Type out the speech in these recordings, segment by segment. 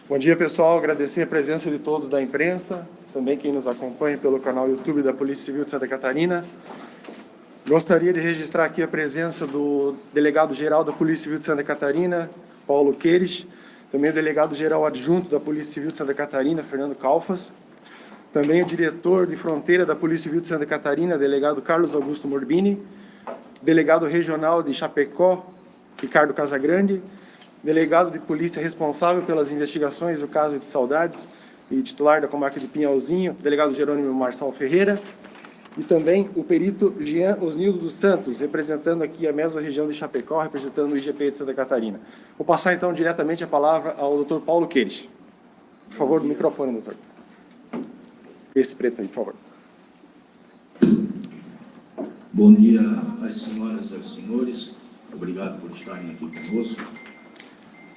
Bom dia, pessoal. Agradecer a presença de todos da imprensa, também quem nos acompanha pelo canal YouTube da Polícia Civil de Santa Catarina. Gostaria de registrar aqui a presença do delegado-geral da Polícia Civil de Santa Catarina, Paulo Queires, também o delegado-geral adjunto da Polícia Civil de Santa Catarina, Fernando Calfas, também o diretor de fronteira da Polícia Civil de Santa Catarina, delegado Carlos Augusto Morbini, delegado regional de Chapecó, Ricardo Casagrande, delegado de polícia responsável pelas investigações do caso de Saudades e titular da comarca de Pinhalzinho, delegado Jerônimo Marçal Ferreira, e também o perito Jean Osnildo dos Santos, representando aqui a mesorregião de Chapecó, representando o IGP de Santa Catarina. Vou passar então diretamente a palavra ao Dr. Paulo Queires. Por favor, do microfone, doutor. Esse preto aí, por favor. Bom dia às senhoras e aos senhores. Obrigado por estarem aqui conosco.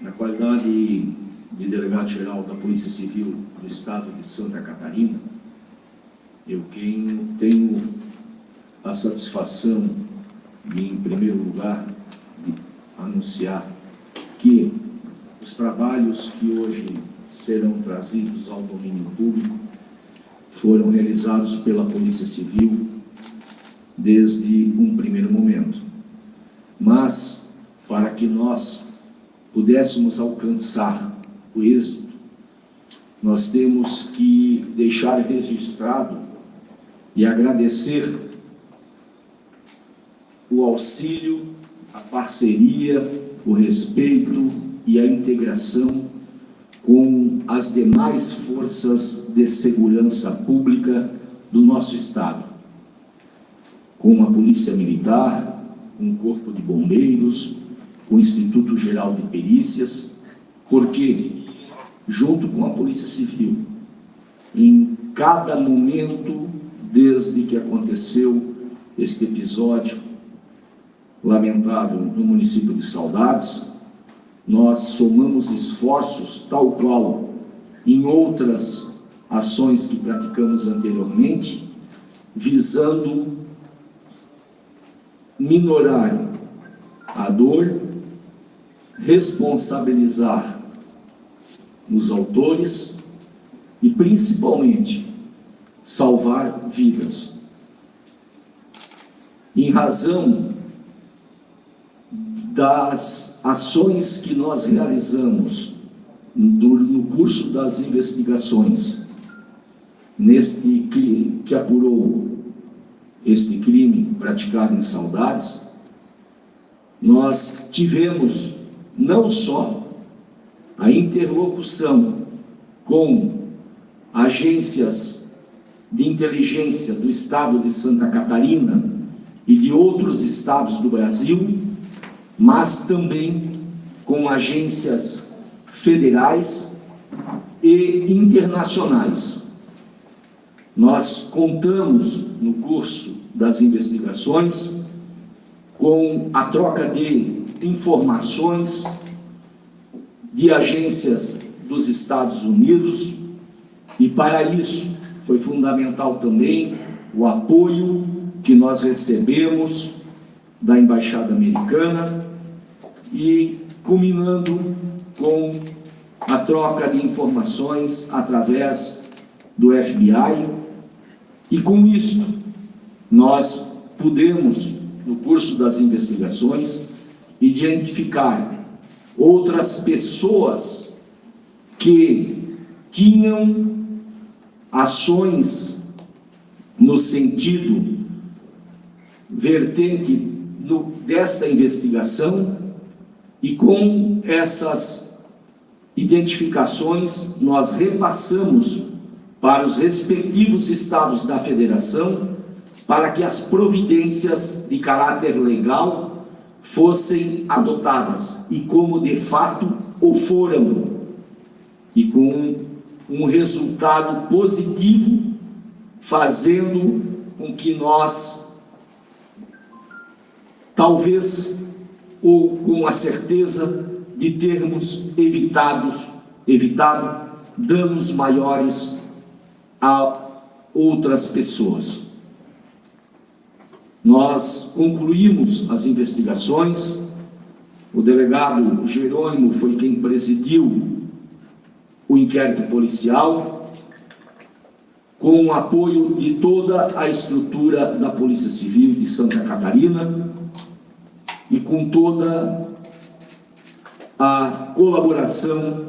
Na qualidade de delegado-geral da Polícia Civil do Estado de Santa Catarina, eu tenho a satisfação de, em primeiro lugar, de anunciar que os trabalhos que hoje serão trazidos ao domínio público foram realizados pela Polícia Civil desde um primeiro momento. Mas, para que nós pudéssemos alcançar o êxito, nós temos que deixar registrado e agradecer o auxílio, a parceria, o respeito e a integração com as demais forças de segurança pública do nosso Estado, com a Polícia Militar, com o Corpo de Bombeiros, o Instituto Geral de Perícias, porque, junto com a Polícia Civil, em cada momento, desde que aconteceu este episódio lamentável no município de Saudades, nós somamos esforços, tal qual em outras ações que praticamos anteriormente, visando minorar a dor, responsabilizar os autores e, principalmente, salvar vidas. Em razão das ações que nós realizamos no curso das investigações, que apurou este crime praticado em Saudades, nós tivemos não só a interlocução com agências de inteligência do Estado de Santa Catarina e de outros estados do Brasil, mas também com agências federais e internacionais. Nós contamos, no curso das investigações, com a troca de informações de agências dos Estados Unidos, e para isso foi fundamental também o apoio que nós recebemos da Embaixada Americana e culminando com a troca de informações através do FBI. E com isso, nós pudemos, no curso das investigações, identificar outras pessoas que tinham ações no sentido vertente desta investigação, e com essas identificações nós repassamos para os respectivos estados da federação para que as providências de caráter legal fossem adotadas, e como de fato o foram, e com um resultado positivo, fazendo com que nós, talvez, ou com a certeza de termos evitado danos maiores a outras pessoas. nós concluímos as investigações. O delegado Jerônimo foi quem presidiu o inquérito policial, com o apoio de toda a estrutura da Polícia Civil de Santa Catarina e com toda a colaboração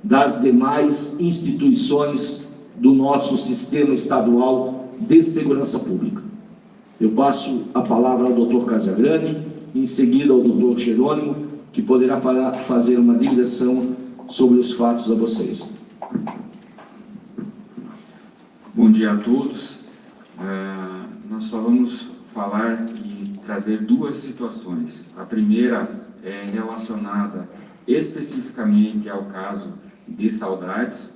das demais instituições do nosso sistema estadual de segurança pública. Eu passo a palavra ao Dr. Casagrande, em seguida ao Dr. Jerônimo, que poderá fazer uma digressão sobre os fatos a vocês. Bom dia a todos. Nós só vamos falar e trazer duas situações. A primeira é relacionada especificamente ao caso de Saudades,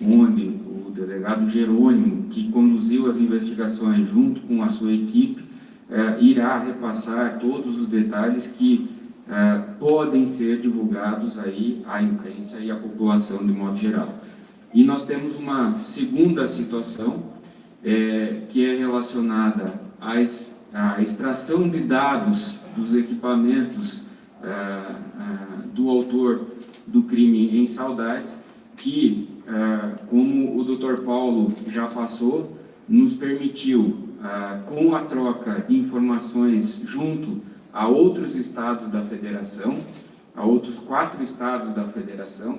onde o delegado Jerônimo, que conduziu as investigações junto com a sua equipe, irá repassar todos os detalhes que podem ser divulgados aí à imprensa e à população de modo geral. E nós temos uma segunda situação, que é relacionada à extração de dados dos equipamentos do autor do crime em Saudades, que, como o Dr. Paulo já passou, nos permitiu, com a troca de informações junto a outros estados da federação, a outros 4 estados da federação,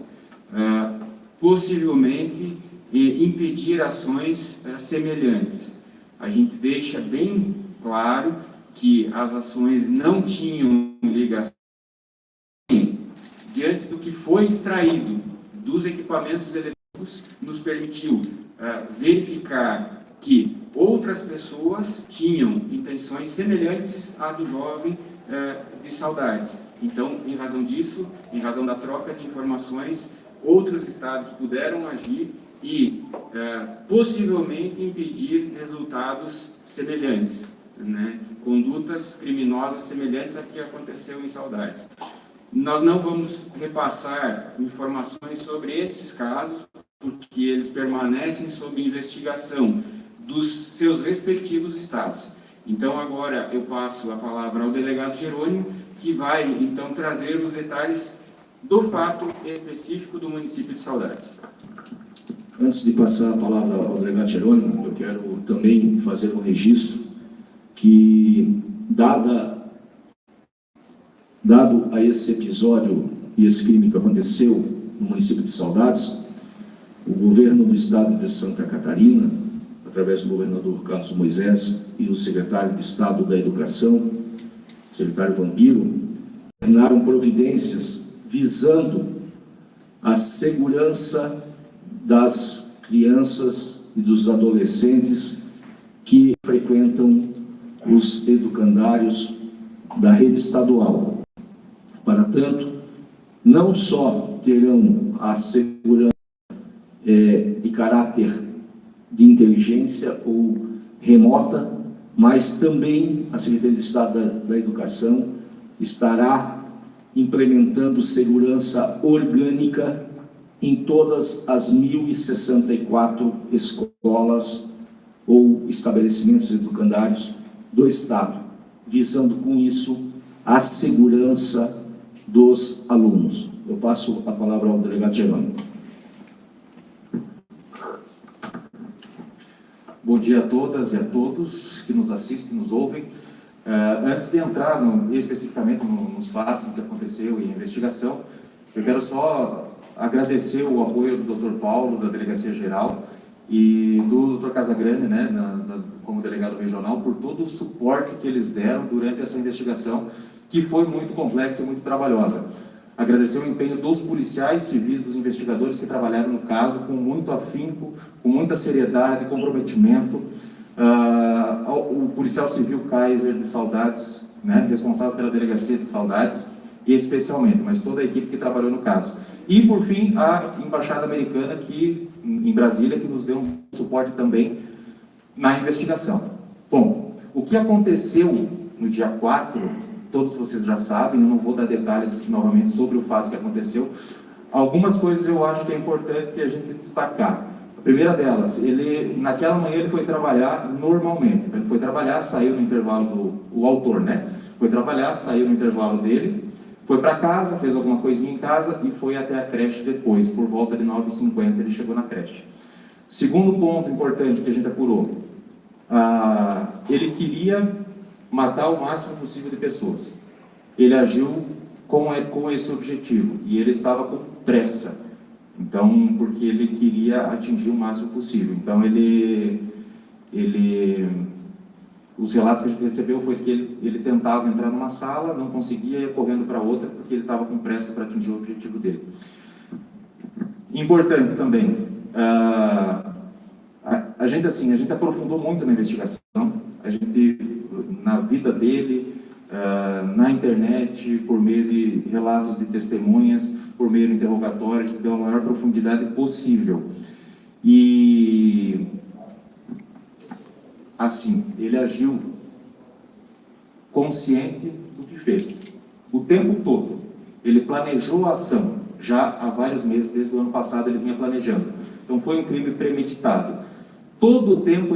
possivelmente impedir ações semelhantes. A gente deixa bem claro que as ações não tinham ligação. Diante do que foi extraído dos equipamentos eletrônicos, nos permitiu verificar que outras pessoas tinham intenções semelhantes à do jovem de Saudades. Então, em razão disso, em razão da troca de informações, outros estados puderam agir e possivelmente impedir resultados semelhantes, né? Condutas criminosas semelhantes à que aconteceu em Saudades. Nós não vamos repassar informações sobre esses casos, porque eles permanecem sob investigação dos seus respectivos estados. Então, agora eu passo a palavra ao delegado Jerônimo, que vai, então, trazer os detalhes do fato específico do município de Saudades. Antes de passar a palavra ao delegado Jerônimo, eu quero também fazer um registro que, dado a esse episódio e esse crime que aconteceu no município de Saudades, o governo do estado de Santa Catarina, através do governador Carlos Moisés e do secretário de Estado da Educação, secretário Vampiro, tomaram providências visando a segurança das crianças e dos adolescentes que frequentam os educandários da rede estadual. Para tanto, não só terão a segurança de caráter de inteligência ou remota, mas também a Secretaria de Estado da Educação estará implementando segurança orgânica em todas as 1.064 escolas ou estabelecimentos educandários do Estado, visando com isso a segurança dos alunos. Eu passo a palavra ao delegado Jerônimo. Bom dia a todas e a todos que nos assistem, nos ouvem. Antes de entrar especificamente nos fatos, no que aconteceu e a investigação, eu quero só agradecer o apoio do Dr. Paulo, da Delegacia Geral, e do Dr. Casagrande, né, como delegado regional, por todo o suporte que eles deram durante essa investigação, que foi muito complexa e muito trabalhosa. Agradecer o empenho dos policiais civis, dos investigadores que trabalharam no caso com muito afinco, com muita seriedade, comprometimento. O policial civil Kaiser de Saudades, né, responsável pela Delegacia de Saudades, especialmente, mas toda a equipe que trabalhou no caso. E, por fim, a Embaixada Americana em Brasília, que nos deu um suporte também na investigação. Bom, o que aconteceu no dia 4... todos vocês já sabem, eu não vou dar detalhes novamente sobre o fato que aconteceu. Algumas coisas eu acho que é importante a gente destacar. Primeira delas, naquela manhã ele foi trabalhar normalmente. Então, ele foi trabalhar, saiu no intervalo o autor, né? Foi trabalhar, saiu no intervalo dele, foi para casa, fez alguma coisinha em casa e foi até a creche depois, por volta de 9h50 ele chegou na creche. Segundo ponto importante que a gente apurou, ele queria matar o máximo possível de pessoas. Ele agiu com esse objetivo e ele estava com pressa. Então, porque ele queria atingir o máximo possível. Então, os relatos que a gente recebeu foi que ele tentava entrar numa sala, não conseguia, ia correndo para outra, porque ele estava com pressa para atingir o objetivo dele. Importante também, a gente aprofundou muito na investigação, na vida dele, na internet, por meio de relatos de testemunhas, por meio de interrogatórios, a gente deu a maior profundidade possível. E, assim, ele agiu consciente do que fez. O tempo todo, ele planejou a ação, já há vários meses, desde o ano passado ele vinha planejando. Então foi um crime premeditado. Todo o tempo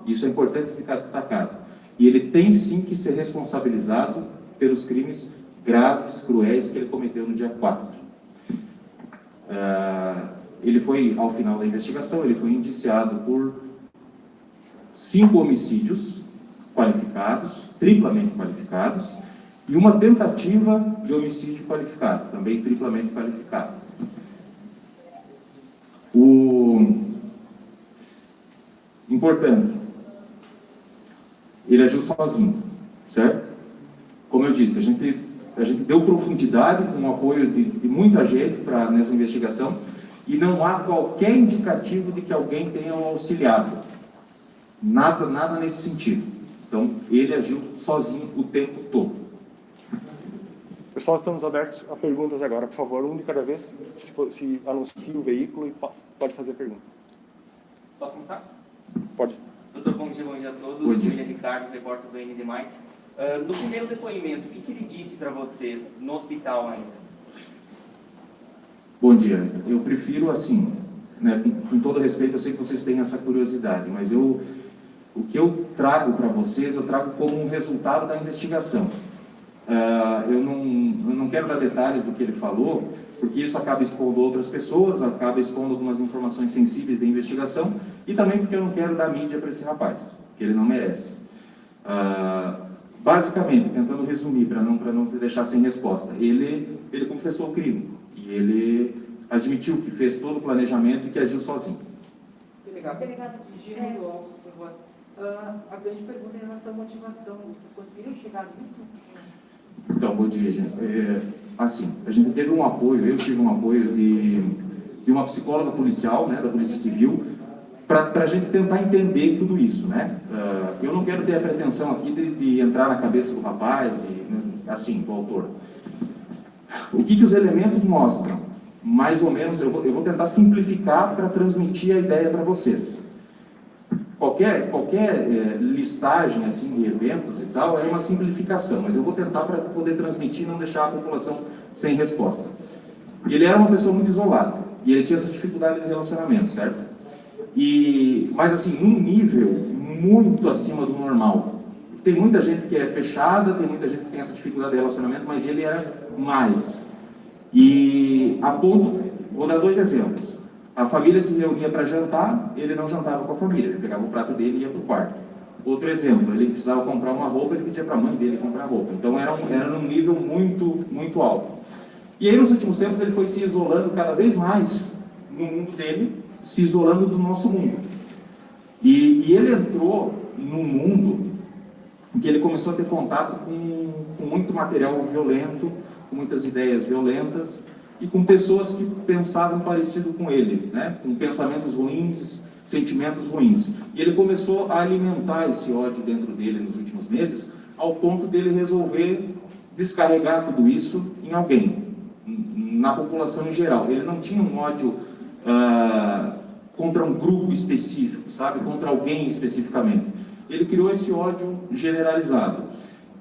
isso é importante ficar destacado. E ele tem sim que ser responsabilizado pelos crimes graves, cruéis que ele cometeu no dia 4. Ele foi, ao final da investigação, ele foi indiciado por 5 homicídios qualificados, triplamente qualificados, e uma tentativa de homicídio qualificado, também triplamente qualificado. Importante, ele agiu sozinho, certo? Como eu disse, a gente deu profundidade com o apoio de muita gente nessa investigação e não há qualquer indicativo de que alguém tenha o auxiliado. Nada nesse sentido. Então, ele agiu sozinho o tempo todo. Pessoal, estamos abertos a perguntas agora. Por favor, um de cada vez, se anuncie o veículo e pode fazer a pergunta. Posso começar? Pode. Doutor, bom dia a todos. Bom dia. William Ricardo, repórter do ND+. No primeiro depoimento, o que ele disse para vocês no hospital ainda? Bom dia. Eu prefiro assim, né, com todo respeito, eu sei que vocês têm essa curiosidade, mas o que eu trago para vocês, eu trago como um resultado da investigação. Eu não quero dar detalhes do que ele falou, porque isso acaba expondo outras pessoas, acaba expondo algumas informações sensíveis da investigação, e também porque eu não quero dar mídia para esse rapaz, que ele não merece. Basicamente, tentando resumir, para não deixar sem resposta, ele confessou o crime, e ele admitiu que fez todo o planejamento e que agiu sozinho. Delegado, gira muito alto, por favor. A grande pergunta é em relação à motivação. Vocês conseguiram chegar nisso? Então, bom dia, gente. Assim, a gente teve um apoio, eu tive um apoio de uma psicóloga policial, né, da Polícia Civil, para a gente tentar entender tudo isso, né? Eu não quero ter a pretensão aqui de entrar na cabeça do rapaz, assim, do autor. O que os elementos mostram? Mais ou menos, eu vou tentar simplificar para transmitir a ideia para vocês. Qualquer listagem assim, de eventos e tal é uma simplificação, mas eu vou tentar para poder transmitir e não deixar a população sem resposta. Ele era uma pessoa muito isolada e ele tinha essa dificuldade de relacionamento, certo? Mas assim, num nível muito acima do normal. Tem muita gente que é fechada, tem muita gente que tem essa dificuldade de relacionamento, mas ele era mais. E a ponto, vou dar 2 exemplos. A família se reunia para jantar, ele não jantava com a família, ele pegava o prato dele e ia para o quarto. Outro exemplo, ele precisava comprar uma roupa, ele pedia para a mãe dele comprar roupa. Então era num nível muito, muito alto. E aí nos últimos tempos ele foi se isolando cada vez mais no mundo dele, se isolando do nosso mundo. E ele entrou num mundo em que ele começou a ter contato com muito material violento, com muitas ideias violentas, e com pessoas que pensavam parecido com ele, né? Com pensamentos ruins, sentimentos ruins. E ele começou a alimentar esse ódio dentro dele nos últimos meses, ao ponto dele resolver descarregar tudo isso em alguém, na população em geral. Ele não tinha um ódio contra um grupo específico, sabe? Contra alguém especificamente. Ele criou esse ódio generalizado.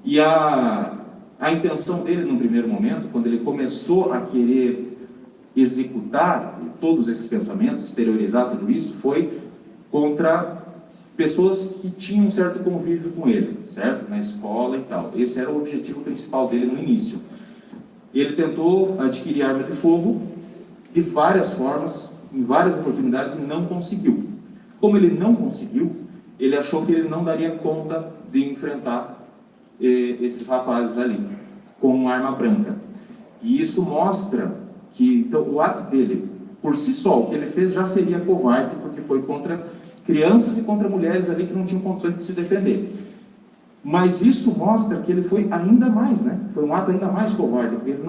E a intenção dele, no primeiro momento, quando ele começou a querer executar todos esses pensamentos, exteriorizar tudo isso, foi contra pessoas que tinham um certo convívio com ele, certo? Na escola e tal. Esse era o objetivo principal dele no início. Ele tentou adquirir arma de fogo de várias formas, em várias oportunidades, e não conseguiu. Como ele não conseguiu, ele achou que ele não daria conta de enfrentar esses rapazes ali com uma arma branca. E isso mostra que então, o ato dele, por si só, o que ele fez já seria covarde, porque foi contra crianças e contra mulheres ali que não tinham condições de se defender. Mas isso mostra que ele foi ainda mais, né? Foi um ato ainda mais covarde, porque ele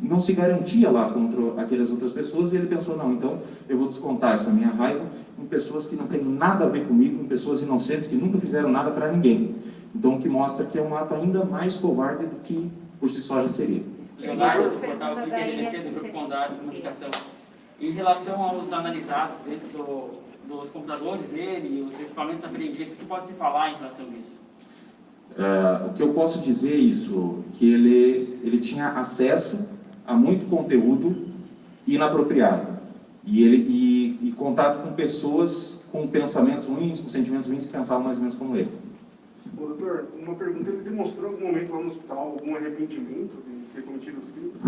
não se garantia lá contra aquelas outras pessoas, e ele pensou, não, então eu vou descontar essa minha raiva em pessoas que não têm nada a ver comigo, em pessoas inocentes que nunca fizeram nada para ninguém. Então, o que mostra que é um ato ainda mais covarde do que por si só já seria. Leonardo, do portal Clique LDC do Grupo Condado de Comunicação. Em relação aos analisados dentro dos computadores dele, os equipamentos apreendidos, o que pode se falar em relação a isso? O que eu posso dizer é isso, que ele tinha acesso a muito conteúdo inapropriado. E contato com pessoas com pensamentos ruins, com sentimentos ruins, que pensavam mais ou menos como ele. Ô, doutor, uma pergunta, ele demonstrou em algum momento lá no hospital algum arrependimento de ter cometido os crimes?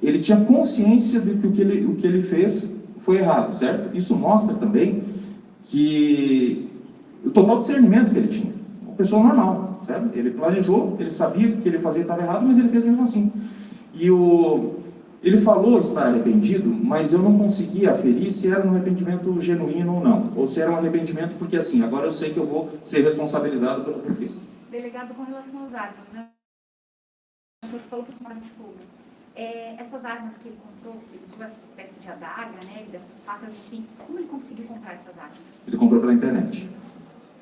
Ele tinha consciência de que o que ele fez foi errado, certo? Isso mostra também que o total discernimento que ele tinha. Uma pessoa normal, certo? Ele planejou, ele sabia que o que ele fazia estava errado, mas ele fez mesmo assim. Ele falou estar arrependido, mas eu não conseguia aferir se era um arrependimento genuíno ou não. Ou se era um arrependimento porque, assim, agora eu sei que eu vou ser responsabilizado pelo que eu fiz. Delegado, com relação às armas, né? O senhor falou para o senhor de fogo. Essas armas que ele comprou, ele usou essa espécie de adaga, né? Dessas facas, enfim. Como ele conseguiu comprar essas armas? Ele comprou pela internet. De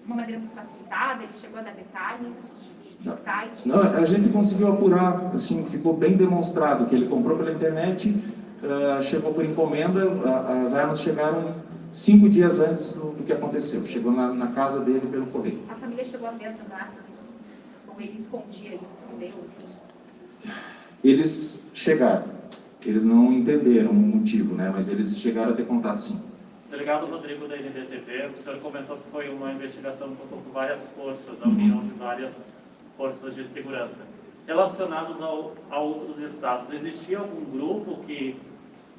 uma maneira muito facilitada? Ele chegou a dar detalhes de site? Não, a gente conseguiu apurar, assim, ficou bem demonstrado que ele comprou pela internet, chegou por encomenda, as armas chegaram 5 dias antes do que aconteceu. Chegou na casa dele pelo correio. A família chegou a ver essas armas? Ou ele escondia, ele escondeu? Eles chegaram. Eles não entenderam o motivo, né? Mas eles chegaram a ter contato, sim. Delegado Rodrigo da NDTV, o senhor comentou que foi uma investigação que contou com várias forças, a união de várias forças de segurança. Relacionados a outros estados, existia algum grupo que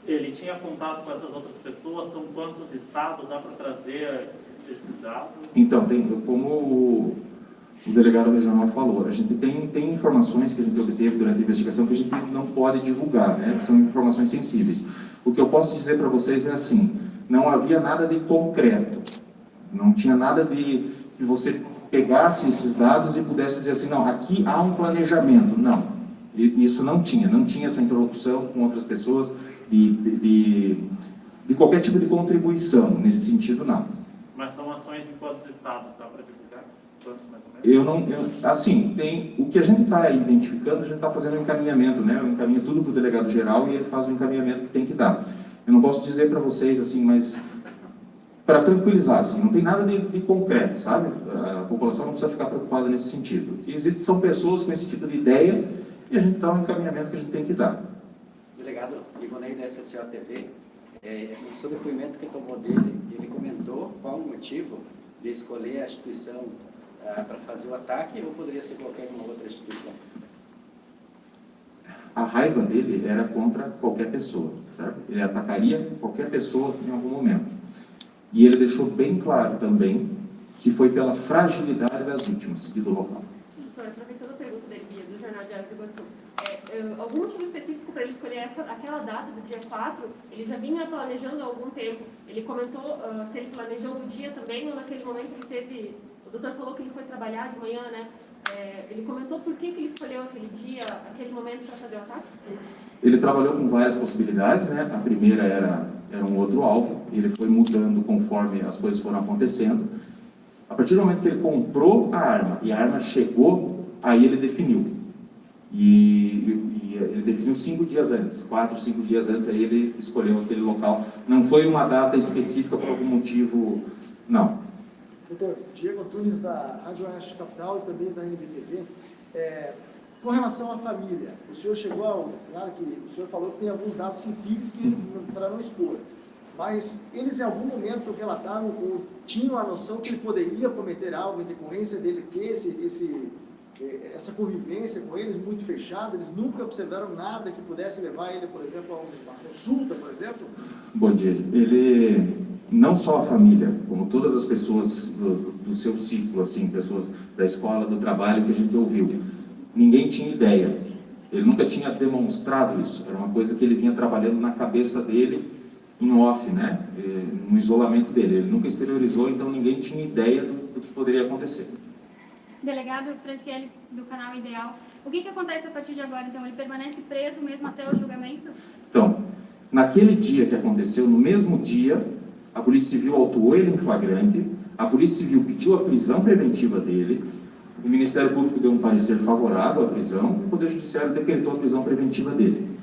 ele tinha contato com essas outras pessoas? São quantos estados? Dá para trazer esses dados? Então, como o delegado regional falou, a gente tem informações que a gente obteve durante a investigação que a gente não pode divulgar, né? São informações sensíveis. O que eu posso dizer para vocês é assim, não havia nada de concreto, não tinha nada de que você pegasse esses dados e pudesse dizer assim, não, aqui há um planejamento. Não, isso não tinha essa interlocução com outras pessoas de qualquer tipo de contribuição, nesse sentido, não. Mas são ações em quantos estados? Dá para divulgar? Quantos mais ou menos? Assim, o que a gente está identificando, a gente está fazendo um encaminhamento, né? Eu encaminho tudo para o delegado geral e ele faz o encaminhamento que tem que dar. Eu não posso dizer para vocês, assim, mas para tranquilizar, assim, não tem nada de concreto, sabe? A população não precisa ficar preocupada nesse sentido. O que existe são pessoas com esse tipo de ideia e a gente dá um encaminhamento que a gente tem que dar. Delegado Ivonei da SSO TV, no seu depoimento que tomou dele, ele comentou qual o motivo de escolher a instituição para fazer o ataque ou poderia ser qualquer uma outra instituição? A raiva dele era contra qualquer pessoa, certo? Ele atacaria qualquer pessoa em algum momento. E ele deixou bem claro também que foi pela fragilidade das vítimas e do local. Doutor, aproveitando a pergunta do Jornal Diário do Iguaçu, algum motivo específico para ele escolher aquela data do dia 4? Ele já vinha planejando há algum tempo. Ele comentou se ele planejou no dia também ou naquele momento ele teve... O doutor falou que ele foi trabalhar de manhã, né? Ele comentou por que ele escolheu aquele dia, aquele momento para fazer o ataque? Ele trabalhou com várias possibilidades, né? A primeira era um outro alvo, ele foi mudando conforme as coisas foram acontecendo. A partir do momento que ele comprou a arma e a arma chegou, aí ele definiu. E ele definiu 5 dias antes, 4, 5 dias antes, aí ele escolheu aquele local. Não foi uma data específica por algum motivo, não. Doutor, Diego Antunes, da Rádio Oeste Capital e também da NBTV. Com relação à família, o senhor chegou ao... Claro que o senhor falou que tem alguns dados sensíveis para não expor, mas eles em algum momento relataram ou tinham a noção que ele poderia cometer algo em decorrência dele ter essa convivência com eles muito fechada? Eles nunca observaram nada que pudesse levar ele, por exemplo, a uma consulta, por exemplo? Bom dia. Ele, não só a família, como todas as pessoas do seu ciclo, assim, pessoas da escola, do trabalho que a gente ouviu, ninguém tinha ideia. Ele nunca tinha demonstrado isso. Era uma coisa que ele vinha trabalhando na cabeça dele, em off, né? No isolamento dele. Ele nunca exteriorizou, então ninguém tinha ideia do que poderia acontecer. Delegado Franciele, do canal Ideal, o que acontece a partir de agora? Então, ele permanece preso mesmo até o julgamento? Então, naquele dia que aconteceu, no mesmo dia, a Polícia Civil autuou ele em flagrante, a Polícia Civil pediu a prisão preventiva dele, o Ministério Público deu um parecer favorável à prisão e o Poder Judiciário decretou a prisão preventiva dele.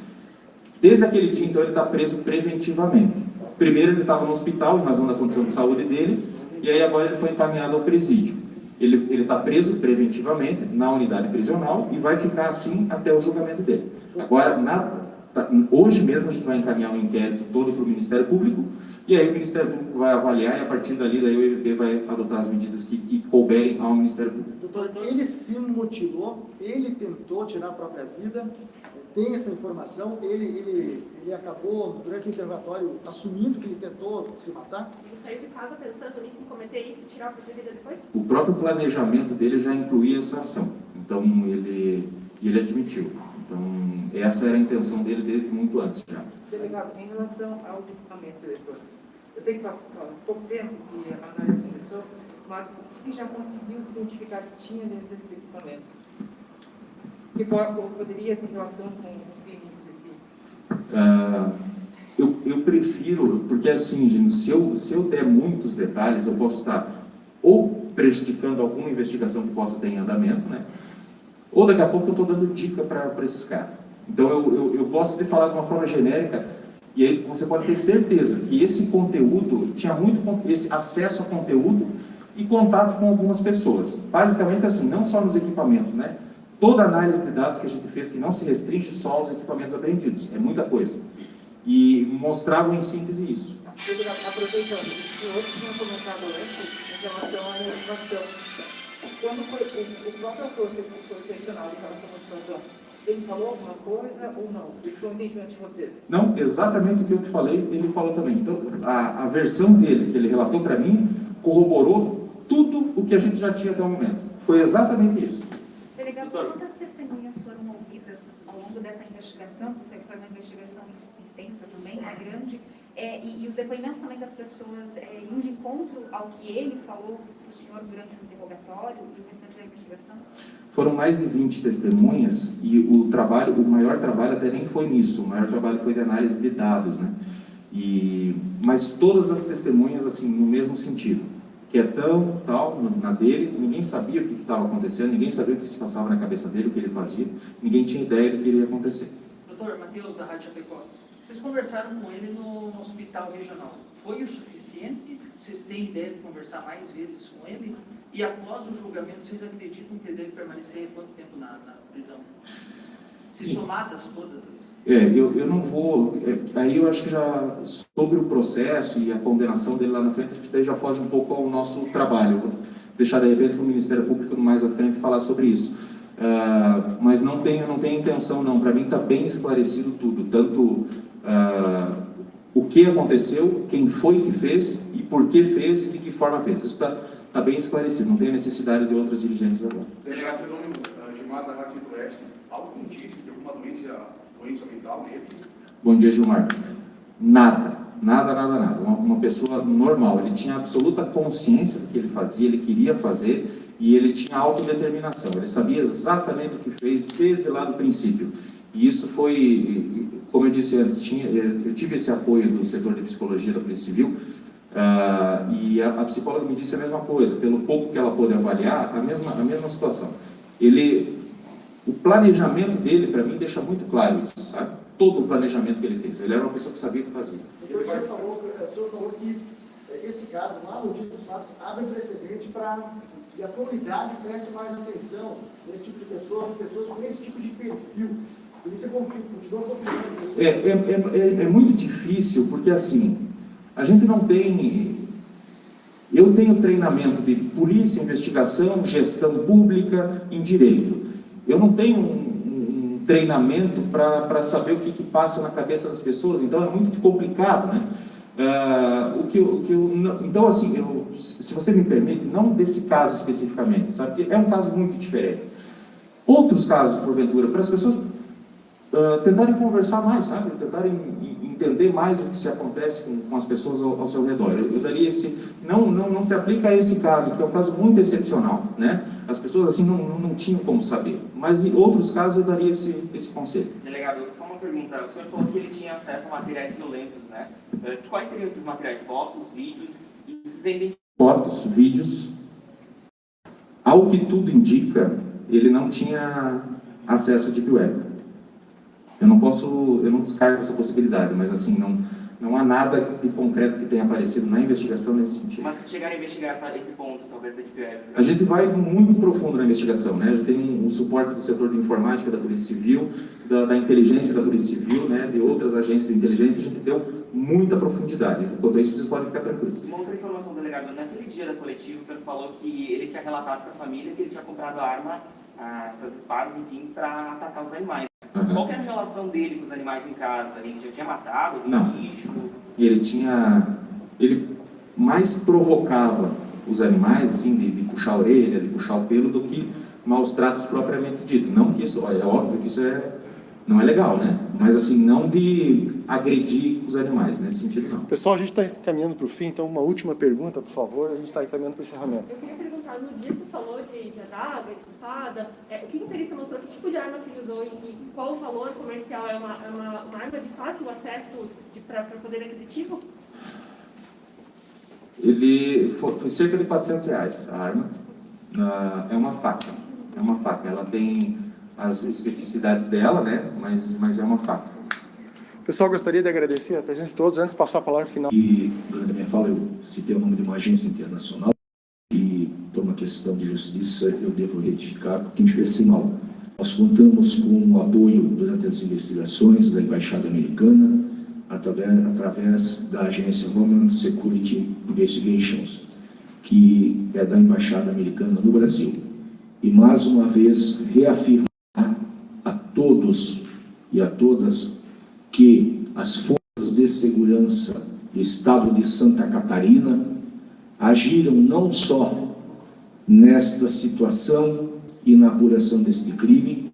Desde aquele dia, então, ele está preso preventivamente. Primeiro, ele estava no hospital, em razão da condição de saúde dele, e aí agora ele foi encaminhado ao presídio. Ele está preso preventivamente na unidade prisional e vai ficar assim até o julgamento dele. Agora, hoje mesmo, a gente vai encaminhar um inquérito todo para o Ministério Público, e aí o Ministério Público vai avaliar, e a partir dali, daí o EVP vai adotar as medidas que couberem ao Ministério Público. Doutor, ele se mutilou, ele tentou tirar a própria vida, tem essa informação, ele acabou, durante o interrogatório, assumindo que ele tentou se matar? Ele saiu de casa pensando nisso, em cometer isso e tirar a própria vida depois? O próprio planejamento dele já incluía essa ação, então ele admitiu. Então, essa era a intenção dele desde muito antes já. Delegado, em relação aos equipamentos eletrônicos, eu sei que faz pouco tempo que a análise começou, mas o que já conseguiu se identificar que tinha dentro desses equipamentos? Que poderia ter relação com o crime em si? Eu prefiro, porque assim, gente, se eu der muitos detalhes, eu posso estar ou prejudicando alguma investigação que possa ter em andamento, né? Ou daqui a pouco eu estou dando dica para esses caras. Então eu posso te falar de uma forma genérica, e aí você pode ter certeza que esse conteúdo, tinha muito esse acesso a conteúdo e contato com algumas pessoas. Basicamente assim, não só nos equipamentos, né? Toda análise de dados que a gente fez, que não se restringe só aos equipamentos apreendidos, é muita coisa. E mostravam em síntese isso. Aproveitando, o senhor tinha comentado antes em relação à motivação. Quando foi o próprio autor foi questionado em relação à motivação, ele falou alguma coisa ou não? Isso foi o entendimento de vocês? Não, exatamente o que eu te falei, ele falou também. Então, a versão dele, que ele relatou para mim, corroborou tudo o que a gente já tinha até o momento. Foi exatamente isso. Delegado, quantas testemunhas foram ouvidas ao longo dessa investigação? Porque foi uma investigação extensa também, grande, e os depoimentos também das pessoas iam de encontro ao que ele falou para o senhor durante o interrogatório e o restante da investigação? Foram mais de 20 testemunhas e o maior trabalho até nem foi nisso, o maior trabalho foi de análise de dados, né? Mas todas as testemunhas, assim, no mesmo sentido. Quietão, tal, na dele, ninguém sabia o que estava acontecendo, ninguém sabia o que se passava na cabeça dele, o que ele fazia, ninguém tinha ideia do que iria acontecer. Doutor Matheus, da Rádio Chapecó, vocês conversaram com ele no hospital regional. Foi o suficiente? Vocês têm ideia de conversar mais vezes com ele? E após o julgamento, vocês acreditam que ele deve permanecer quanto tempo na prisão? Se somadas todas? Eu não vou... aí eu acho que já sobre o processo e a condenação dele lá na frente, a gente daí já foge um pouco ao nosso trabalho. Vou deixar de repente para o Ministério Público mais à frente falar sobre isso. Mas não tenho intenção não. Para mim está bem esclarecido tudo. Tanto o que aconteceu, quem foi que fez e por que fez e de que forma fez. Isso está bem esclarecido. Não tem necessidade de outras diligências agora. Delegado Jerônimo, Gilmar da Rádio Oeste, algum indício de alguma doença mental nele? Bom dia, Gilmar. Nada. Uma pessoa normal. Ele tinha absoluta consciência do que ele fazia, ele queria fazer e ele tinha autodeterminação. Ele sabia exatamente o que fez desde lá do princípio. E isso foi, como eu disse antes, eu tive esse apoio do setor de psicologia da Polícia Civil. E a psicóloga me disse a mesma coisa, pelo pouco que ela pôde avaliar, a mesma situação. O planejamento dele, para mim, deixa muito claro isso, sabe? Todo o planejamento que ele fez. Ele era uma pessoa que sabia o que fazia. O senhor falou que esse caso, lá no dia dos fatos, abre precedente para e a comunidade preste mais atenção nesse tipo de pessoas com esse tipo de perfil. Por isso você continua confirmando isso. É muito difícil, porque assim, a gente não tem... Eu tenho treinamento de polícia, investigação, gestão pública em direito. Eu não tenho um treinamento para saber o que passa na cabeça das pessoas, então é muito complicado, né? Então, assim, se você me permite, não desse caso especificamente, sabe? Porque é um caso muito diferente. Outros casos, porventura, para as pessoas tentarem conversar mais, sabe? Tentarem entender mais o que se acontece com as pessoas ao seu redor. Eu daria esse... Não se aplica a esse caso, porque é um caso muito excepcional, né? As pessoas, assim, não tinham como saber. Mas em outros casos eu daria esse conselho. Delegado, só uma pergunta. O senhor falou que ele tinha acesso a materiais violentos, né? Quais seriam esses materiais? Fotos, vídeos? E vocês Fotos, vídeos. Ao que tudo indica, ele não tinha acesso a Deep Web. Eu não descarto essa possibilidade, mas assim, não há nada de concreto que tenha aparecido na investigação nesse sentido. Mas se chegar a investigar esse ponto, talvez da Deep Web... A gente vai muito profundo na investigação, né? A gente tem um suporte do setor de informática da Polícia Civil, da inteligência da Polícia Civil, né? De outras agências de inteligência, a gente deu muita profundidade. Quanto a isso, vocês podem ficar tranquilos. Uma outra informação, delegado. Naquele dia da coletiva, o senhor falou que ele tinha relatado para a família que ele tinha comprado a arma, essas espadas, enfim, para atacar os animais. Uhum. Qual que era a relação dele com os animais em casa? Ele já tinha matado algum bicho? Ele mais provocava os animais, assim, de puxar a orelha, de puxar o pelo, do que maus tratos propriamente dito. Não que isso, é óbvio que isso não é legal, né? Mas assim, não de agredir os animais, nesse sentido não. Pessoal, a gente está caminhando para o fim, então uma última pergunta, por favor, a gente está caminhando para o encerramento. Eu queria perguntar, no dia você falou de adaga, de espada, o que a perícia mostrou, que tipo de arma que ele usou e qual o valor comercial? É uma arma de fácil acesso para poder aquisitivo? Foi cerca de R$400 a arma. É uma faca. Ela tem as especificidades dela, né? Mas é uma faca. Pessoal, gostaria de agradecer a presença de todos. Antes de passar a palavra final. E durante a minha fala eu citei o nome de uma agência internacional e por uma questão de justiça eu devo retificar, porque em especial nós contamos com o apoio durante as investigações da Embaixada Americana, através da agência Homeland Security Investigations, que é da Embaixada Americana no Brasil. E mais uma vez reafirmar a todos e a todas que as forças de segurança do estado de Santa Catarina agiram não só nesta situação e na apuração deste crime,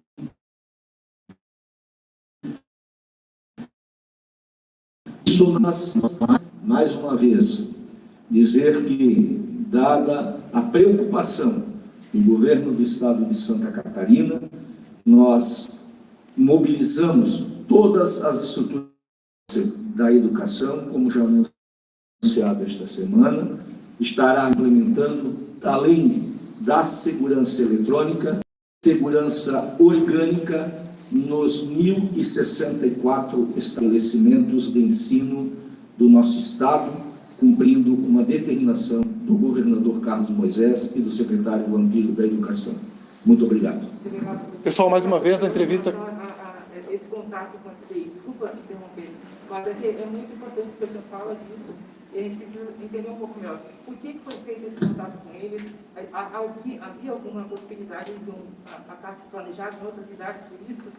mais uma vez, dizer que, dada a preocupação do governo do estado de Santa Catarina, nós mobilizamos todas as estruturas da educação, como já anunciado esta semana, estará implementando, além da segurança eletrônica, segurança orgânica nos 1.064 estabelecimentos de ensino do nosso estado, cumprindo uma determinação do governador Carlos Moisés e do secretário Vampiro da Educação. Muito obrigado. Pessoal, mais uma vez a entrevista... Esse contato com a FBI, desculpa interromper, mas é muito importante que o senhor fala disso e a gente precisa entender um pouco melhor. Por que foi feito esse contato com eles? Havia alguma possibilidade de um ataque planejado em outras cidades, por isso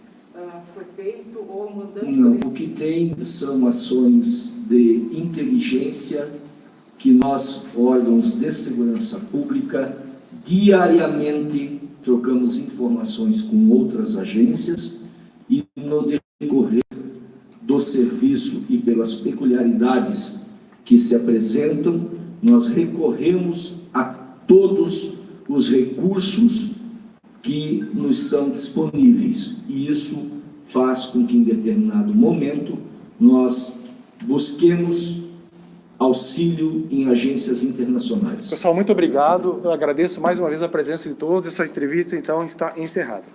foi feito, ou mandando... Não, o que tem são ações de inteligência que nós, órgãos de segurança pública, diariamente trocamos informações com outras agências e no decorrer do serviço e pelas peculiaridades que se apresentam, nós recorremos a todos os recursos que nos são disponíveis. E isso faz com que, em determinado momento, nós busquemos auxílio em agências internacionais. Pessoal, muito obrigado. Eu agradeço mais uma vez a presença de todos. Essa entrevista, então, está encerrada.